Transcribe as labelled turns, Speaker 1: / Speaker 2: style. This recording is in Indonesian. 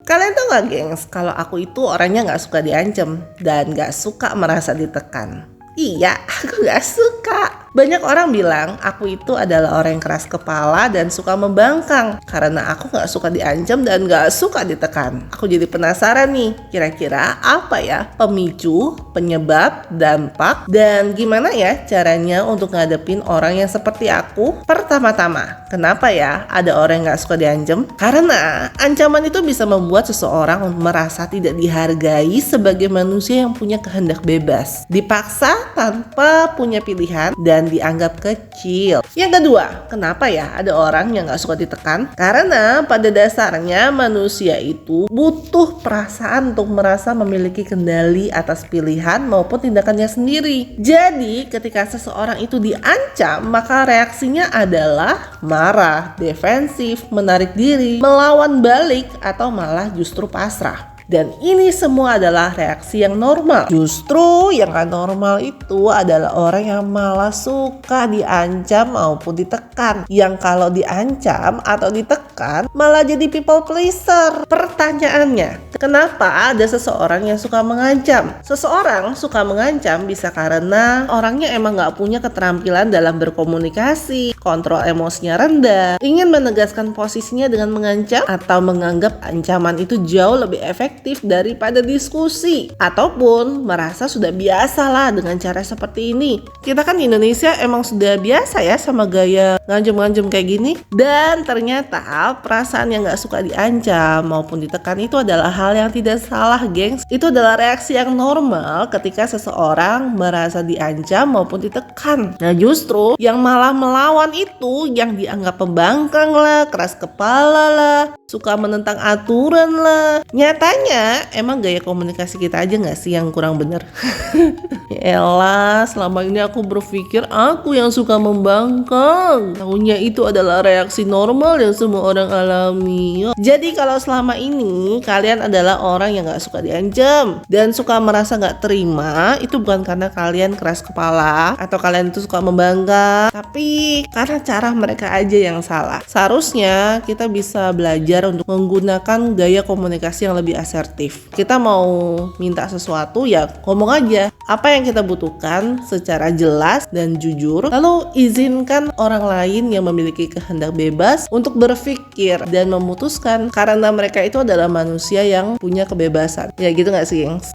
Speaker 1: Kalian tau gak gengs, kalau aku itu orangnya gak suka diancam dan gak suka merasa ditekan. Iya, aku gak suka. Banyak orang bilang aku itu adalah orang yang keras kepala dan suka membangkang karena aku gak suka diancam dan gak suka ditekan. Aku jadi penasaran nih, kira-kira apa ya pemicu, penyebab, dampak, dan gimana ya caranya untuk ngadepin orang yang seperti aku? Pertama-tama, kenapa ya ada orang yang gak suka diancam? Karena ancaman itu bisa membuat seseorang merasa tidak dihargai sebagai manusia yang punya kehendak bebas, dipaksa tanpa punya pilihan dan dianggap kecil. Yang kedua, kenapa ya ada orang yang gak suka ditekan? Karena pada dasarnya manusia itu butuh perasaan untuk merasa memiliki kendali atas pilihan maupun tindakannya sendiri. Jadi ketika seseorang itu diancam, maka reaksinya adalah marah, defensif, menarik diri, melawan balik, atau malah justru pasrah. Dan ini semua adalah reaksi yang normal. Justru yang gak normal itu adalah orang yang malah suka diancam maupun ditekan. Yang kalau diancam atau ditekan malah jadi people pleaser. Pertanyaannya, kenapa ada seseorang yang suka mengancam? Seseorang suka mengancam bisa karena orangnya emang gak punya keterampilan dalam berkomunikasi, kontrol emosinya rendah, ingin menegaskan posisinya dengan mengancam, atau menganggap ancaman itu jauh lebih efektif daripada diskusi, ataupun merasa sudah biasa lah dengan cara seperti ini. Kita kan Indonesia emang sudah biasa ya sama gaya ngancem-ngancem kayak gini. Dan ternyata perasaan yang gak suka diancam maupun ditekan itu adalah hal yang tidak salah, gengs. Itu adalah reaksi yang normal ketika seseorang merasa diancam maupun ditekan. Nah justru yang malah melawan itu yang dianggap pembangkang lah, keras kepala lah, suka menentang aturan lah. Nyatanya emang gaya komunikasi kita aja gak sih yang kurang bener? Yaelah, selama ini aku berpikir aku yang suka membangkang. Tahunya itu adalah reaksi normal yang semua orang alami. Jadi kalau selama ini kalian adalah orang yang gak suka diancam dan suka merasa gak terima, itu bukan karena kalian keras kepala atau kalian itu suka membangkang, tapi karena cara mereka aja yang salah. Seharusnya kita bisa belajar untuk menggunakan gaya komunikasi yang lebih asertif. Kita mau minta sesuatu ya ngomong aja apa yang kita butuhkan secara jelas dan jujur, lalu izinkan orang lain yang memiliki kehendak bebas untuk berpikir dan memutuskan, karena mereka itu adalah manusia yang punya kebebasan. Ya gitu gak sih, gengs?